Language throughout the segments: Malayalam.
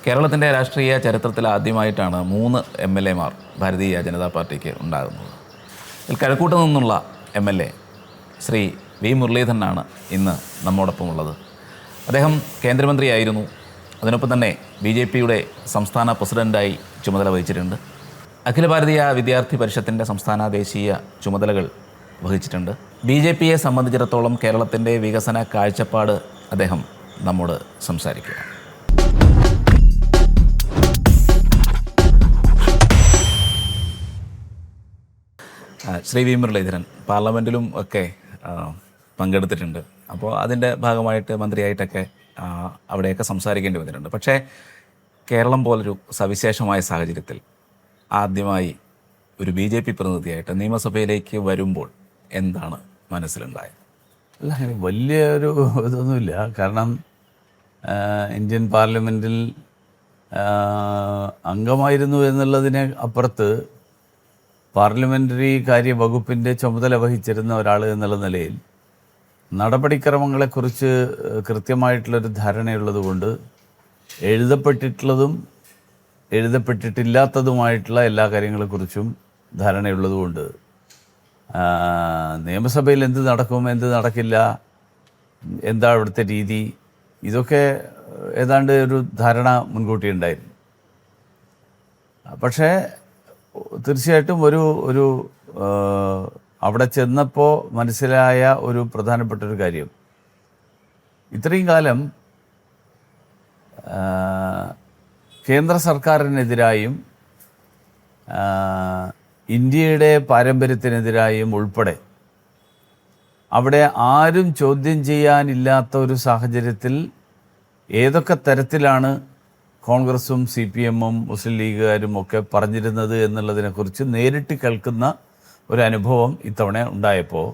കേരളത്തിൻ്റെ രാഷ്ട്രീയ ചരിത്രത്തിൽ ആദ്യമായിട്ടാണ് 3 MLA-മാർ ഭാരതീയ ജനതാ പാർട്ടിക്ക് ഉണ്ടാകുന്നത്. ഇതിൽ കഴക്കൂട്ട് നിന്നുള്ള MLA ശ്രീ വി മുരളീധരനാണ് ഇന്ന് നമ്മോടൊപ്പമുള്ളത്. അദ്ദേഹം കേന്ദ്രമന്ത്രിയായിരുന്നു. അതിനൊപ്പം തന്നെ BJP-യുടെ സംസ്ഥാന പ്രസിഡൻ്റായി ചുമതല വഹിച്ചിട്ടുണ്ട്. അഖില ഭാരതീയ വിദ്യാർത്ഥി പരിഷത്തിൻ്റെ സംസ്ഥാന ദേശീയ ചുമതലകൾ വഹിച്ചിട്ടുണ്ട്. BJP-യെ സംബന്ധിച്ചിടത്തോളം കേരളത്തിൻ്റെ വികസന കാഴ്ചപ്പാട് അദ്ദേഹം നമ്മോട് സംസാരിക്കുക. ശ്രീ വി മുരളീധരൻ പാർലമെൻറ്റിലും ഒക്കെ പങ്കെടുത്തിട്ടുണ്ട്. അപ്പോൾ അതിൻ്റെ ഭാഗമായിട്ട് മന്ത്രിയായിട്ടൊക്കെ അവിടെയൊക്കെ സംസാരിക്കേണ്ടി വന്നിട്ടുണ്ട്. പക്ഷേ കേരളം പോലൊരു സവിശേഷമായ സാഹചര്യത്തിൽ ആദ്യമായി ഒരു BJP പ്രതിനിധിയായിട്ട് നിയമസഭയിലേക്ക് വരുമ്പോൾ എന്താണ് മനസ്സിലുണ്ടായത്? അല്ല, അങ്ങനെ വലിയൊരു ഇതൊന്നുമില്ല. കാരണം ഇന്ത്യൻ പാർലമെൻറ്റിൽ അംഗമായിരുന്നു എന്നുള്ളതിന് അപ്പുറത്ത് പാർലമെൻ്ററി കാര്യ വകുപ്പിൻ്റെ ചുമതല വഹിച്ചിരുന്ന ഒരാൾ എന്നുള്ള നിലയിൽ നടപടിക്രമങ്ങളെക്കുറിച്ച് കൃത്യമായിട്ടുള്ളൊരു ധാരണയുള്ളതുകൊണ്ട് എഴുതപ്പെട്ടിട്ടുള്ളതും എഴുതപ്പെട്ടിട്ടില്ലാത്തതുമായിട്ടുള്ള എല്ലാ കാര്യങ്ങളെക്കുറിച്ചും ധാരണയുള്ളതുകൊണ്ട് നിയമസഭയിൽ എന്ത് നടക്കും, എന്ത് നടക്കില്ല, എന്താ അവിടുത്തെ രീതി, ഇതൊക്കെ ഏതാണ്ട് ഒരു ധാരണ മുൻകൂട്ടി ഉണ്ടായിരുന്നു. പക്ഷേ തീർച്ചയായിട്ടും ഒരു അവിടെ ചെന്നപ്പോൾ മനസ്സിലായ ഒരു പ്രധാനപ്പെട്ടൊരു കാര്യം, ഇത്രയും കാലം കേന്ദ്ര സർക്കാരിനെതിരായും ഇന്ത്യയുടെ പാരമ്പര്യത്തിനെതിരായും ഉൾപ്പെടെ അവിടെ ആരും ചോദ്യം ചെയ്യാനില്ലാത്ത ഒരു സാഹചര്യത്തിൽ ഏതൊക്കെ തരത്തിലാണ് കോൺഗ്രസും CPM-ഉം മുസ്ലിം ലീഗുകാരും ഒക്കെ പറഞ്ഞിരുന്നത് എന്നുള്ളതിനെക്കുറിച്ച് നേരിട്ട് കേൾക്കുന്ന ഒരു അനുഭവം ഇത്തവണ ഉണ്ടായപ്പോൾ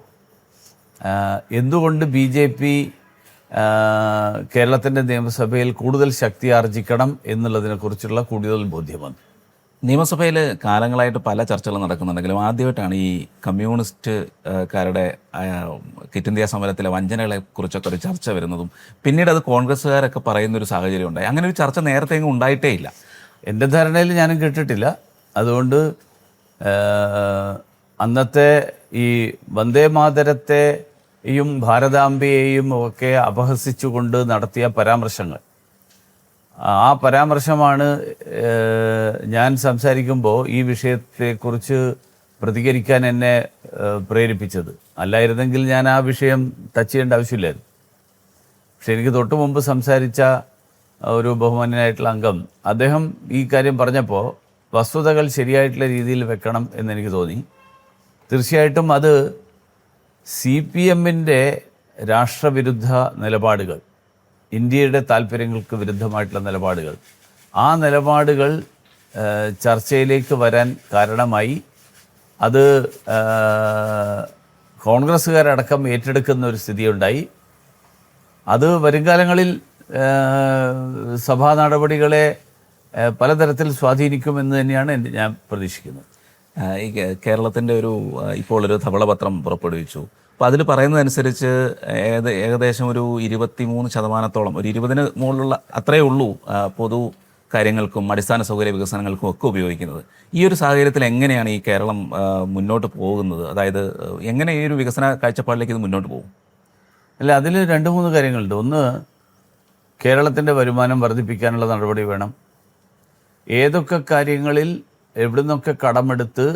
എന്തുകൊണ്ട് BJP കേരളത്തിൻ്റെ നിയമസഭയിൽ കൂടുതൽ ശക്തി ആർജിക്കണം എന്നുള്ളതിനെക്കുറിച്ചുള്ള കൂടുതൽ ബോധ്യം വന്നു. നിയമസഭയിൽ കാലങ്ങളായിട്ട് പല ചർച്ചകൾ നടക്കുന്നുണ്ടെങ്കിലും ആദ്യമായിട്ടാണ് ഈ കമ്മ്യൂണിസ്റ്റുകാരുടെ ക്വിറ്റ് ഇന്ത്യ സമരത്തിലെ വഞ്ചനകളെ കുറിച്ചൊക്കെ ഒരു ചർച്ച വരുന്നതും പിന്നീട് അത് കോൺഗ്രസ്സുകാരൊക്കെ പറയുന്നൊരു സാഹചര്യം ഉണ്ടായി. അങ്ങനെ ഒരു ചർച്ച നേരത്തെ എങ്ങും ഉണ്ടായിട്ടേ ഇല്ല. എൻ്റെ ധാരണയിൽ ഞാനും കേട്ടിട്ടില്ല. അതുകൊണ്ട് അന്നത്തെ ഈ വന്ദേ മാതരത്തെയും ഭാരതാംബയെയും ഒക്കെ അപഹസിച്ചുകൊണ്ട് നടത്തിയ പരാമർശങ്ങൾ, ആ പരാമർശമാണ് ഞാൻ സംസാരിക്കുമ്പോൾ ഈ വിഷയത്തെക്കുറിച്ച് പ്രതികരിക്കാൻ എന്നെ പ്രേരിപ്പിച്ചത്. അല്ലായിരുന്നെങ്കിൽ ഞാൻ ആ വിഷയം ടച്ച് ചെയ്യേണ്ട ആവശ്യമില്ലായിരുന്നു. പക്ഷെ എനിക്ക് തൊട്ട് മുമ്പ് സംസാരിച്ച ഒരു ബഹുമാന്യനായിട്ടുള്ള അംഗം, അദ്ദേഹം ഈ കാര്യം പറഞ്ഞപ്പോൾ വസ്തുതകൾ ശരിയായിട്ടുള്ള രീതിയിൽ വെക്കണം എന്നെനിക്ക് തോന്നി. തീർച്ചയായിട്ടും അത് CPM-ൻ്റെ രാഷ്ട്രവിരുദ്ധ നിലപാടുകൾ, ഇന്ത്യയുടെ താല്പര്യങ്ങൾക്ക് വിരുദ്ധമായിട്ടുള്ള നിലപാടുകൾ, ആ നിലപാടുകൾ ചർച്ചയിലേക്ക് വരാൻ കാരണമായി. അത് കോൺഗ്രസ്സുകാരടക്കം ഏറ്റെടുക്കുന്ന ഒരു സ്ഥിതിയുണ്ടായി. അത് വരുംകാലങ്ങളിൽ സഭാ നടപടികളെ പലതരത്തിൽ സ്വാധീനിക്കുമെന്ന് തന്നെയാണ് ഞാൻ പ്രതീക്ഷിക്കുന്നത്. ഈ കേരളത്തിൻ്റെ ഇപ്പോൾ ഒരു ധവളപത്രം പുറപ്പെടുവിച്ചു. അപ്പോൾ അതിൽ പറയുന്നതനുസരിച്ച് ഏകദേശം ഒരു 23%, ഒരു 20-ന് മുകളിലുള്ള അത്രയേ ഉള്ളൂ പൊതു കാര്യങ്ങൾക്കും അടിസ്ഥാന സൗകര്യ വികസനങ്ങൾക്കും ഒക്കെ ഉപയോഗിക്കുന്നത്. ഈ ഒരു സാഹചര്യത്തിൽ എങ്ങനെയാണ് ഈ കേരളം മുന്നോട്ട് പോകുന്നത്? അതായത് എങ്ങനെ ഈ ഒരു വികസന കാഴ്ചപ്പാടിലേക്ക് ഇത് മുന്നോട്ട് പോകും? അല്ല, അതിൽ 2-3 കാര്യങ്ങളുണ്ട്. ഒന്ന്, കേരളത്തിൻ്റെ വരുമാനം വർദ്ധിപ്പിക്കാനുള്ള നടപടി വേണം. ഏതൊക്കെ കാര്യങ്ങളിൽ എവിടെ നിന്നൊക്കെ കടമെടുത്ത്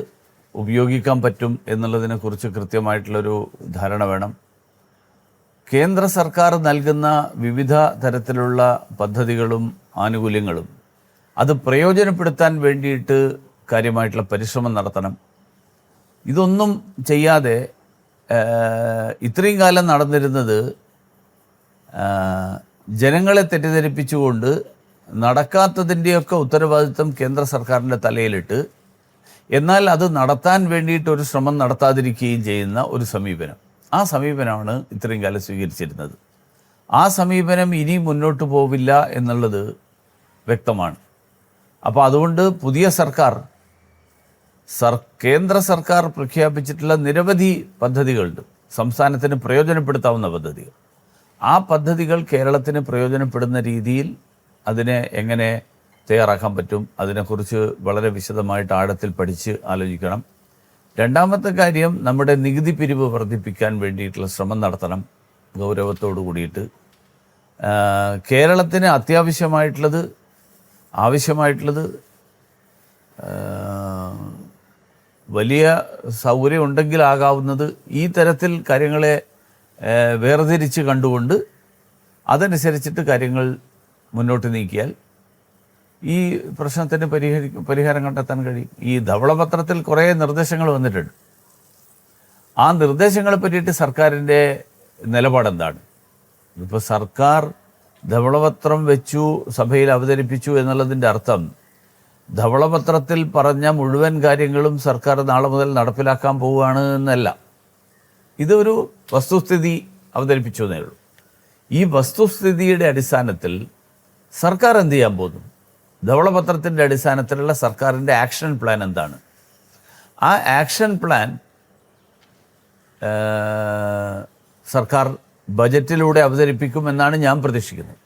ഉപയോഗിക്കാൻ പറ്റും എന്നുള്ളതിനെക്കുറിച്ച് കൃത്യമായിട്ടുള്ളൊരു ധാരണ വേണം. കേന്ദ്ര സർക്കാർ നൽകുന്ന വിവിധ തരത്തിലുള്ള പദ്ധതികളും ആനുകൂല്യങ്ങളും അത് പ്രയോജനപ്പെടുത്താൻ വേണ്ടിയിട്ട് കാര്യമായിട്ടുള്ള പരിശ്രമം നടത്തണം. ഇതൊന്നും ചെയ്യാതെ ഇത്രയും കാലം നടന്നിരുന്നത് ജനങ്ങളെ തെറ്റിദ്ധരിപ്പിച്ചുകൊണ്ട് നടക്കാത്തതിൻ്റെയൊക്കെ ഉത്തരവാദിത്വം കേന്ദ്ര സർക്കാരിൻ്റെ തലയിലിട്ട് എന്നാൽ അത് നടത്താൻ വേണ്ടിയിട്ടൊരു ശ്രമം നടത്താതിരിക്കുകയും ചെയ്യുന്ന ഒരു സമീപനം. ആ സമീപനമാണ് ഇത്രയും കാലം സ്വീകരിച്ചിരുന്നത്. ആ സമീപനം ഇനി മുന്നോട്ട് പോവില്ല എന്നുള്ളത് വ്യക്തമാണ്. അപ്പോൾ അതുകൊണ്ട് പുതിയ സർക്കാർ കേന്ദ്ര സർക്കാർ പ്രഖ്യാപിച്ചിട്ടുള്ള നിരവധി പദ്ധതികളുണ്ട്, സംസ്ഥാനത്തിന് പ്രയോജനപ്പെടുത്താവുന്ന പദ്ധതികൾ. ആ പദ്ധതികൾ കേരളത്തിന് പ്രയോജനപ്പെടുന്ന രീതിയിൽ അതിനെ എങ്ങനെ തയ്യാറാക്കാൻ പറ്റും. അതിനെക്കുറിച്ച് വളരെ വിശദമായിട്ട് ആഴത്തിൽ പഠിച്ച് ആലോചിക്കണം. രണ്ടാമത്തെ കാര്യം, നമ്മുടെ നികുതി പിരിവ് വർദ്ധിപ്പിക്കാൻ വേണ്ടിയിട്ടുള്ള ശ്രമം നടത്തണം ഗൗരവത്തോടു കൂടിയിട്ട്. കേരളത്തിന് ആവശ്യമായിട്ടുള്ളത് വലിയ സൗകര്യം ഉണ്ടെങ്കിലാകാവുന്നത് ഈ തരത്തിൽ കാര്യങ്ങളെ വേർതിരിച്ച് കണ്ടുകൊണ്ട് അതനുസരിച്ചിട്ട് കാര്യങ്ങൾ മുന്നോട്ട് നീക്കിയാൽ ഈ പ്രശ്നത്തിന് പരിഹാരം കണ്ടെത്താൻ കഴിയും. ഈ ധവളപത്രത്തിൽ കുറേ നിർദ്ദേശങ്ങൾ വന്നിട്ടുണ്ട്. ആ നിർദ്ദേശങ്ങളെ പറ്റിയിട്ട് സർക്കാരിൻ്റെ നിലപാടെന്താണ്? ഇപ്പോൾ സർക്കാർ ധവളപത്രം വെച്ചു, സഭയിൽ അവതരിപ്പിച്ചു എന്നുള്ളതിൻ്റെ അർത്ഥം ധവളപത്രത്തിൽ പറഞ്ഞ മുഴുവൻ കാര്യങ്ങളും സർക്കാർ നാളെ മുതൽ നടപ്പിലാക്കാൻ പോവുകയാണ് എന്നല്ല. ഇതൊരു വസ്തുസ്ഥിതി അവതരിപ്പിച്ചു എന്നേ ഉള്ളൂ. ഈ വസ്തുസ്ഥിതിയുടെ അടിസ്ഥാനത്തിൽ സർക്കാർ എന്ത് ചെയ്യാൻ പോകുന്നു? ധവളപത്രത്തിൻ്റെ അടിസ്ഥാനത്തിലുള്ള സർക്കാരിൻ്റെ ആക്ഷൻ പ്ലാൻ എന്താണ്? ആ ആക്ഷൻ പ്ലാൻ സർക്കാർ ബജറ്റിലൂടെ അവതരിപ്പിക്കുമെന്നാണ് ഞാൻ പ്രതീക്ഷിക്കുന്നത്.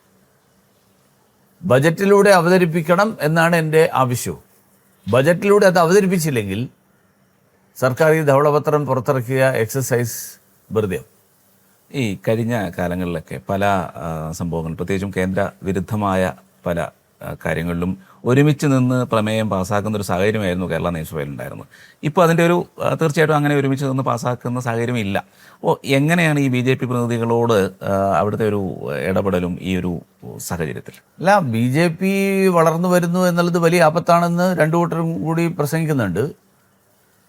ബജറ്റിലൂടെ അവതരിപ്പിക്കണം എന്നാണ് എൻ്റെ ആവശ്യവും. ബജറ്റിലൂടെ അത് അവതരിപ്പിച്ചില്ലെങ്കിൽ സർക്കാർ ഈ ധവളപത്രം പുറത്തിറക്കിയ എക്സസൈസ് വെറുതെ. ഈ കഴിഞ്ഞ കാലങ്ങളിലൊക്കെ പല സംഭവങ്ങൾ, പ്രത്യേകിച്ചും കേന്ദ്ര വിരുദ്ധമായ പല കാര്യങ്ങളിലും ഒരുമിച്ച് നിന്ന് പ്രമേയം പാസ്സാക്കുന്ന ഒരു സാഹചര്യമായിരുന്നു കേരള നിയമസഭയിൽ ഉണ്ടായിരുന്നത്. ഇപ്പോൾ അതിൻ്റെ ഒരു തീർച്ചയായിട്ടും അങ്ങനെ ഒരുമിച്ച് നിന്ന് പാസ്സാക്കുന്ന സാഹചര്യം ഇല്ല. എങ്ങനെയാണ് ഈ BJP പ്രതിനിധികളോട് അവിടുത്തെ ഒരു ഇടപെടലും ഈ ഒരു സാഹചര്യത്തിൽ? അല്ല, BJP വളർന്നു വരുന്നു എന്നുള്ളത് വലിയ ആപത്താണെന്ന് രണ്ടു കൂട്ടരും കൂടി പ്രസംഗിക്കുന്നുണ്ട്.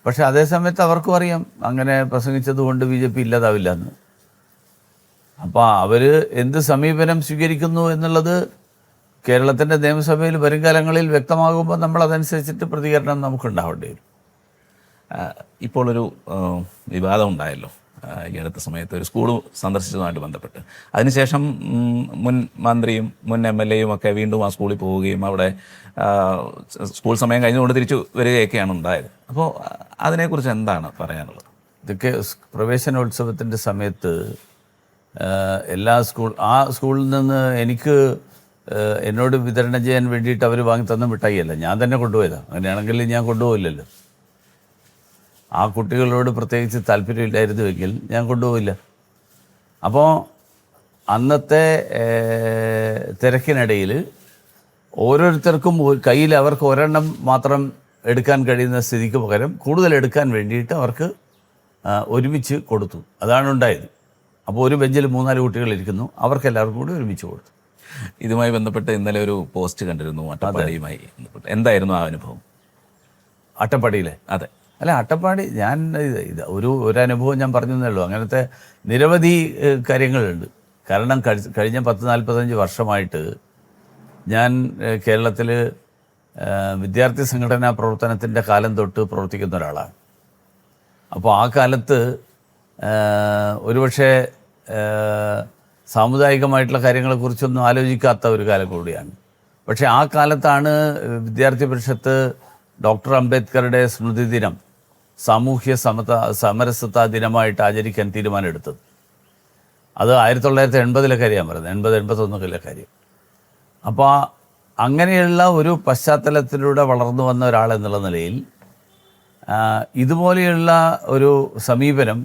പക്ഷെ അതേസമയത്ത് അവർക്കും അറിയാം അങ്ങനെ പ്രസംഗിച്ചത് കൊണ്ട് BJP ഇല്ലാതാവില്ല എന്ന്. അപ്പോൾ അവർ എന്ത് സമീപനം സ്വീകരിക്കുന്നു എന്നുള്ളത് കേരളത്തിൻ്റെ നിയമസഭയിൽ വരുംകാലങ്ങളിൽ വ്യക്തമാകുമ്പോൾ നമ്മൾ അതനുസരിച്ചിട്ട് പ്രതികരണം നമുക്കുണ്ടാവേണ്ടി വരും. ഇപ്പോൾ ഒരു വിവാദം ഉണ്ടായല്ലോ ഈ അടുത്ത സമയത്ത്, ഒരു സ്കൂൾ സന്ദർശിച്ചതുമായിട്ട് ബന്ധപ്പെട്ട്. അതിനുശേഷം മുൻ മന്ത്രിയും മുൻ MLAയും ഒക്കെ വീണ്ടും ആ സ്കൂളിൽ പോവുകയും അവിടെ സ്കൂൾ സമയം കഴിഞ്ഞുകൊണ്ട് തിരിച്ചു വരികയൊക്കെയാണ് ഉണ്ടായത്. അപ്പോൾ അതിനെക്കുറിച്ച് എന്താണ് പറയാനുള്ളത്? ഇതൊക്കെ പ്രവേശനോത്സവത്തിൻ്റെ സമയത്ത് ആ സ്കൂളിൽ നിന്ന് എനിക്ക് എന്നോട് വിതരണം ചെയ്യാൻ വേണ്ടിയിട്ട് അവർ വാങ്ങി തന്ന മിഠായിയല്ല, ഞാൻ തന്നെ കൊണ്ടുപോയതാണ്. അങ്ങനെയാണെങ്കിൽ ഞാൻ കൊണ്ടുപോകില്ലല്ലോ. ആ കുട്ടികളോട് പ്രത്യേകിച്ച് താല്പര്യമില്ലായിരുന്നുവെങ്കിൽ ഞാൻ കൊണ്ടുപോകില്ല. അപ്പോൾ അന്നത്തെ തിരക്കിനിടയിൽ ഓരോരുത്തർക്കും കയ്യിൽ അവർക്ക് ഒരെണ്ണം മാത്രം എടുക്കാൻ കഴിയുന്ന സ്ഥിതിക്ക് പകരം കൂടുതൽ എടുക്കാൻ വേണ്ടിയിട്ട് അവർക്ക് ഒരുമിച്ച് കൊടുത്തു. അതാണ് ഉണ്ടായത്. അപ്പോൾ ഒരു ബെഞ്ചിൽ 3-4 കുട്ടികൾ ഇരിക്കുന്നു, അവർക്ക് എല്ലാവർക്കും കൂടി ഒരുമിച്ച് കൊടുത്തു. ഇതുമായി ബന്ധപ്പെട്ട് ഇന്നലെ ഒരു പോസ്റ്റ് കണ്ടിരുന്നു അട്ടപ്പാടിയുമായി ബന്ധപ്പെട്ട്. എന്തായിരുന്നു ആ അനുഭവം? അട്ടപ്പാടിയിലെ? അതെ. അല്ല, അട്ടപ്പാടി ഞാൻ ഒരു അനുഭവം ഞാൻ പറഞ്ഞതേ ഉള്ളൂ. അങ്ങനത്തെ നിരവധി കാര്യങ്ങളുണ്ട്. കാരണം കഴിഞ്ഞ 10-45 വർഷമായിട്ട് ഞാൻ കേരളത്തിൽ വിദ്യാർത്ഥി സംഘടനാ പ്രവർത്തനത്തിൻ്റെ കാലം തൊട്ട് പ്രവർത്തിക്കുന്ന ഒരാളാണ്. അപ്പോൾ ആ കാലത്ത് ഒരുപക്ഷെ സാമുദായികമായിട്ടുള്ള കാര്യങ്ങളെക്കുറിച്ചൊന്നും ആലോചിക്കാത്ത ഒരു കാലം കൂടിയാണ്. പക്ഷേ ആ കാലത്താണ് വിദ്യാർത്ഥി പരിഷത്ത് ഡോക്ടർ അംബേദ്കറുടെ സ്മൃതി ദിനം സാമൂഹ്യ സമരസത്താ ദിനമായിട്ട് ആചരിക്കാൻ തീരുമാനമെടുത്തത്. അത് 1980 കാര്യം പറയുന്നത്, 80-81 കാര്യം. അപ്പോൾ അങ്ങനെയുള്ള ഒരു പശ്ചാത്തലത്തിലൂടെ വളർന്നു വന്ന ഒരാളെന്നുള്ള നിലയിൽ ഇതുപോലെയുള്ള ഒരു സമീപനം,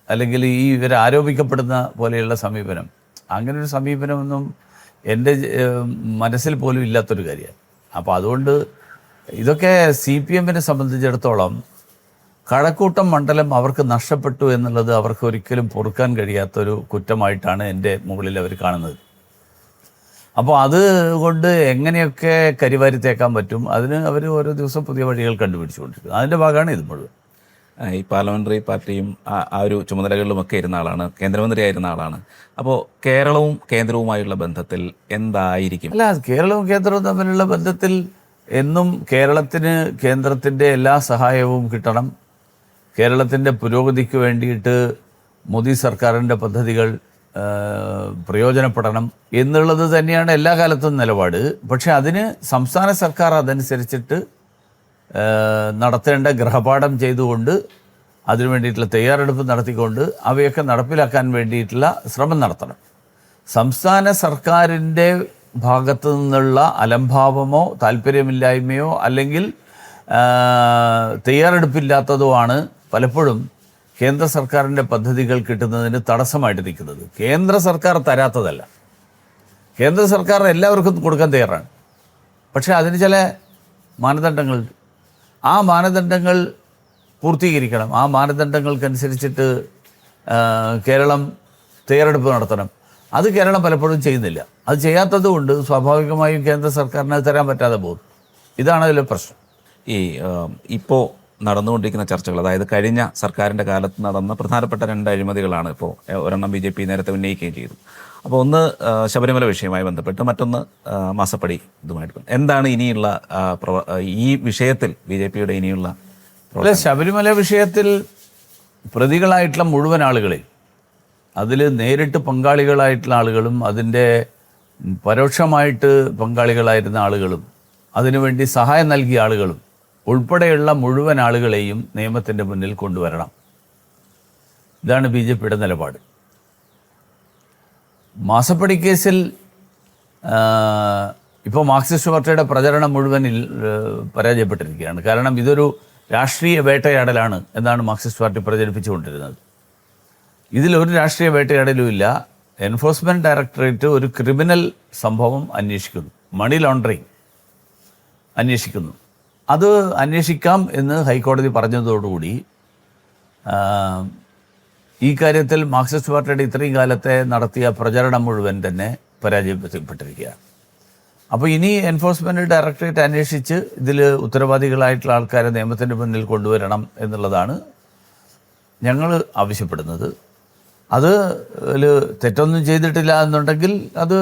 അല്ലെങ്കിൽ ഇവർ ആരോപിക്കപ്പെടുന്ന പോലെയുള്ള സമീപനം, അങ്ങനൊരു സമീപനമൊന്നും എൻ്റെ മനസ്സിൽ പോലും ഇല്ലാത്തൊരു കാര്യമാണ്. അപ്പോൾ അതുകൊണ്ട് ഇതൊക്കെ CPM-നെ സംബന്ധിച്ചിടത്തോളം കഴക്കൂട്ടം മണ്ഡലം അവർക്ക് നഷ്ടപ്പെട്ടു എന്നുള്ളത് അവർക്ക് ഒരിക്കലും പൊറുക്കാൻ കഴിയാത്തൊരു കുറ്റമായിട്ടാണ് എൻ്റെ മുകളിൽ അവർ കാണുന്നത്. അപ്പോൾ അതുകൊണ്ട് എങ്ങനെയൊക്കെ കരിവാരി തേക്കാൻ പറ്റും, അതിന് അവർ ഓരോ ദിവസം പുതിയ വഴികൾ കണ്ടുപിടിച്ചുകൊണ്ടിരിക്കുന്നത്. അതിൻ്റെ ഭാഗമാണ് ഇത് മുഴുവൻ. ഈ പാർലമെൻ്ററി പാർട്ടിയും ആ ഒരു ചുമതലകളിലുമൊക്കെ ഇരുന്ന ആളാണ്, കേന്ദ്രമന്ത്രിയായിരുന്ന ആളാണ്. അപ്പോൾ കേരളവും കേന്ദ്രവുമായുള്ള ബന്ധത്തിൽ എന്തായിരിക്കും? അല്ല, കേരളവും കേന്ദ്രവും തമ്മിലുള്ള ബന്ധത്തിൽ എന്നും കേരളത്തിന് കേന്ദ്രത്തിൻ്റെ എല്ലാ സഹായവും കിട്ടണം. കേരളത്തിൻ്റെ പുരോഗതിക്ക് വേണ്ടിയിട്ട് മോദി സർക്കാരിൻ്റെ പദ്ധതികൾ പ്രയോജനപ്പെടണം എന്നുള്ളത് തന്നെയാണ് എല്ലാ കാലത്തും നിലപാട്. പക്ഷെ അതിന് സംസ്ഥാന സർക്കാർ അതനുസരിച്ചിട്ട് നടത്തേണ്ട ഗൃഹപാഠം ചെയ്തുകൊണ്ട്, അതിനു വേണ്ടിയിട്ടുള്ള തയ്യാറെടുപ്പ് നടത്തിക്കൊണ്ട് അവയൊക്കെ നടപ്പിലാക്കാൻ വേണ്ടിയിട്ടുള്ള ശ്രമം നടത്തണം. സംസ്ഥാന സർക്കാരിൻ്റെ ഭാഗത്തു നിന്നുള്ള അലംഭാവമോ താല്പര്യമില്ലായ്മയോ അല്ലെങ്കിൽ തയ്യാറെടുപ്പില്ലാത്തതോ ആണ് പലപ്പോഴും കേന്ദ്ര സർക്കാരിൻ്റെ പദ്ധതികൾ കിട്ടുന്നതിന് തടസ്സമായിട്ട് നിൽക്കുന്നത്. കേന്ദ്ര സർക്കാർ തരാത്തതല്ല, കേന്ദ്ര സർക്കാർ എല്ലാവർക്കും കൊടുക്കാൻ തയ്യാറാണ്. പക്ഷേ അതിന് ചില മാനദണ്ഡങ്ങൾ, ആ മാനദണ്ഡങ്ങൾ പൂർത്തീകരിക്കണം. ആ മാനദണ്ഡങ്ങൾക്കനുസരിച്ചിട്ട് കേരളം തയ്യാറെടുപ്പ് നടത്തണം. അത് കേരളം പലപ്പോഴും ചെയ്യുന്നില്ല. അത് ചെയ്യാത്തത് കൊണ്ട് സ്വാഭാവികമായും കേന്ദ്ര സർക്കാരിന് അത് തരാൻ പറ്റാതെ പോകും. ഇതാണ് അതിലെ പ്രശ്നം. ഈ ഇപ്പോൾ നടന്നുകൊണ്ടിരിക്കുന്ന ചർച്ചകൾ, അതായത് കഴിഞ്ഞ സർക്കാരിൻ്റെ കാലത്ത് നടന്ന പ്രധാനപ്പെട്ട 2 അഴിമതികളാണ് ഇപ്പോൾ ഒരെണ്ണം BJP നേരത്തെ ഉന്നയിക്കുകയും ചെയ്തു. അപ്പോൾ ഒന്ന് ശബരിമല വിഷയവുമായി ബന്ധപ്പെട്ട്, മറ്റൊന്ന് മാസപ്പടി ഇതുമായിട്ട്. എന്താണ് ഇനിയുള്ള ഈ വിഷയത്തിൽ BJPയുടെ ഇനിയുള്ള? ശബരിമല വിഷയത്തിൽ പ്രതികളായിട്ടുള്ള മുഴുവൻ ആളുകളെ, അതിൽ നേരിട്ട് പങ്കാളികളായിട്ടുള്ള ആളുകളും അതിൻ്റെ പരോക്ഷമായിട്ട് പങ്കാളികളായിരുന്ന ആളുകളും അതിനുവേണ്ടി സഹായം നൽകിയ ആളുകളും ഉൾപ്പെടെയുള്ള മുഴുവൻ ആളുകളെയും നിയമത്തിൻ്റെ മുന്നിൽ കൊണ്ടുവരണം. ഇതാണ് BJPയുടെ നിലപാട്. മാസപ്പടി കേസിൽ ഇപ്പോൾ മാർക്സിസ്റ്റ് പാർട്ടിയുടെ പ്രചരണം മുഴുവനിൽ പരാജയപ്പെട്ടിരിക്കുകയാണ്. കാരണം ഇതൊരു രാഷ്ട്രീയ വേട്ടയാടലാണ് എന്നാണ് മാർക്സിസ്റ്റ് പാർട്ടി പ്രചരിപ്പിച്ചുകൊണ്ടിരുന്നത്. ഇതിലൊരു രാഷ്ട്രീയ വേട്ടയാടലും ഇല്ല. എൻഫോഴ്സ്മെൻറ്റ് ഡയറക്ടറേറ്റ് ഒരു ക്രിമിനൽ സംഭവം അന്വേഷിക്കുന്നു, മണി ലോണ്ടറിങ് അന്വേഷിക്കുന്നു. അത് അന്വേഷിക്കാം എന്ന് ഹൈക്കോടതി പറഞ്ഞതോടുകൂടി ഈ കാര്യത്തിൽ മാർക്സിസ്റ്റ് പാർട്ടിയുടെ ഇത്രയും കാലത്തെ നടത്തിയ പ്രചരണം മുഴുവൻ തന്നെ പരാജയപ്പെട്ടിരിക്കുകയാണ്. അപ്പോൾ ഇനി എൻഫോഴ്സ്മെൻറ്റ് ഡയറക്ടറേറ്റ് അന്വേഷിച്ച് ഇതിൽ ഉത്തരവാദികളായിട്ടുള്ള ആൾക്കാരെ നിയമത്തിൻ്റെ മുന്നിൽ കൊണ്ടുവരണം എന്നുള്ളതാണ് ഞങ്ങൾ ആവശ്യപ്പെടുന്നത്. അത് തെറ്റൊന്നും ചെയ്തിട്ടില്ല എന്നുണ്ടെങ്കിൽ അത്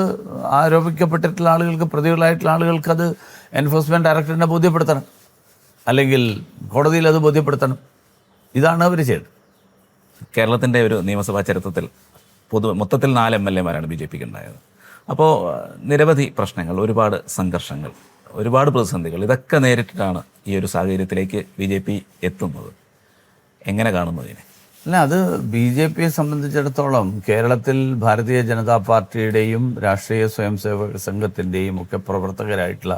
ആരോപിക്കപ്പെട്ടിട്ടുള്ള ആളുകൾക്ക്, പ്രതികളായിട്ടുള്ള ആളുകൾക്ക് അത് എൻഫോഴ്സ്മെൻറ്റ് ഡയറക്ടറേറ്റിനെ ബോധ്യപ്പെടുത്തണം, അല്ലെങ്കിൽ കോടതിയിൽ അത് ബോധ്യപ്പെടുത്തണം. ഇതാണ് അവർ ചെയ്തത്. കേരളത്തിൻ്റെ ഒരു നിയമസഭാ ചരിത്രത്തിൽ മൊത്തത്തിൽ 4 MLA-മാരാണ് BJPക്ക് ഉണ്ടായത്. അപ്പോൾ നിരവധി പ്രശ്നങ്ങൾ, ഒരുപാട് സംഘർഷങ്ങൾ, ഒരുപാട് പ്രതിസന്ധികൾ, ഇതൊക്കെ നേരിട്ടിട്ടാണ് ഈ ഒരു സാഹചര്യത്തിലേക്ക് BJP എത്തുന്നത്. എങ്ങനെ കാണുന്നു ഇതിനെ? അല്ല, അത് BJPയെ സംബന്ധിച്ചിടത്തോളം കേരളത്തിൽ ഭാരതീയ ജനതാ പാർട്ടിയുടെയും രാഷ്ട്രീയ സ്വയംസേവക സംഘത്തിൻ്റെയും ഒക്കെ പ്രവർത്തകരായിട്ടുള്ള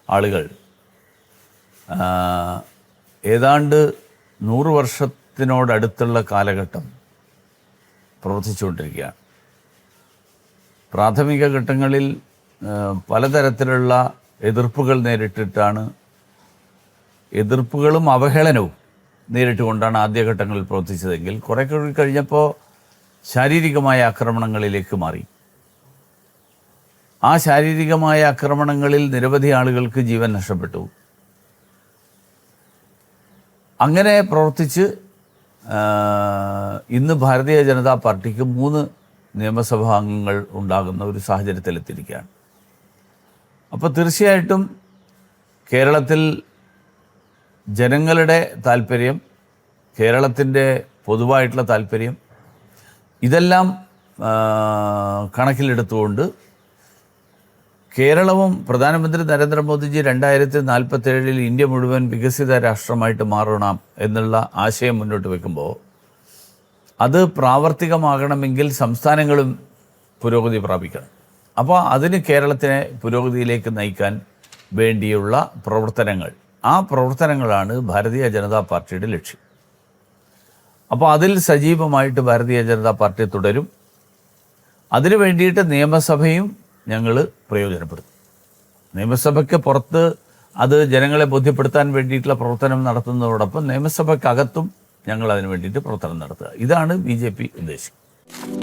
ആളുകൾ ഏതാണ്ട് 100 വർഷത്തിനോടടുത്തുള്ള കാലഘട്ടം പ്രവർത്തിച്ചുകൊണ്ടിരിക്കുകയാണ്. പ്രാഥമിക ഘട്ടങ്ങളിൽ പലതരത്തിലുള്ള എതിർപ്പുകൾ നേരിട്ടിട്ടാണ്, എതിർപ്പുകളും അവഹേളനവും നേരിട്ടുകൊണ്ടാണ് ആദ്യഘട്ടങ്ങളിൽ പ്രവർത്തിച്ചതെങ്കിൽ കുറേ കൂടി കഴിഞ്ഞപ്പോൾ ശാരീരികമായ ആക്രമണങ്ങളിലേക്ക് മാറി. ആ ശാരീരികമായ ആക്രമണങ്ങളിൽ നിരവധി ആളുകൾക്ക് ജീവൻ നഷ്ടപ്പെട്ടു. അങ്ങനെ പ്രവർത്തിച്ച് ഇന്ന് ഭാരതീയ ജനതാ പാർട്ടിക്ക് 3 നിയമസഭാ അംഗങ്ങൾ ഉണ്ടാകുന്ന ഒരു സാഹചര്യത്തിലെത്തിയിരിക്കുകയാണ്. അപ്പോൾ തീർച്ചയായിട്ടും കേരളത്തിൽ ജനങ്ങളുടെ താല്പര്യം, കേരളത്തിൻ്റെ പൊതുവായിട്ടുള്ള താല്പര്യം, ഇതെല്ലാം കണക്കിലെടുത്തുകൊണ്ട് കേരളവും പ്രധാനമന്ത്രി നരേന്ദ്രമോദിജി 2047 ഇന്ത്യ മുഴുവൻ വികസിത രാഷ്ട്രമായിട്ട് മാറണം എന്നുള്ള ആശയം മുന്നോട്ട് വയ്ക്കുമ്പോൾ അത് പ്രാവർത്തികമാകണമെങ്കിൽ സംസ്ഥാനങ്ങളും പുരോഗതി പ്രാപിക്കണം. അപ്പോൾ അതിന് കേരളത്തിനെ പുരോഗതിയിലേക്ക് നയിക്കാൻ വേണ്ടിയുള്ള പ്രവർത്തനങ്ങൾ, ആ പ്രവർത്തനങ്ങളാണ് ഭാരതീയ ജനതാ പാർട്ടിയുടെ ലക്ഷ്യം. അപ്പോൾ അതിൽ സജീവമായിട്ട് ഭാരതീയ ജനതാ പാർട്ടി തുടരും. അതിനു വേണ്ടിയിട്ട് നിയമസഭയും ഞങ്ങൾ പ്രയോജനപ്പെടുത്തും. നിയമസഭയ്ക്ക് പുറത്ത് അത് ജനങ്ങളെ ബോധ്യപ്പെടുത്താൻ വേണ്ടിയിട്ടുള്ള പ്രവർത്തനം നടത്തുന്നതോടൊപ്പം നിയമസഭയ്ക്കകത്തും ഞങ്ങൾ അതിന് വേണ്ടിയിട്ട് പ്രവർത്തനം നടത്തുക. ഇതാണ് BJP ഉദ്ദേശിക്കുന്നത്.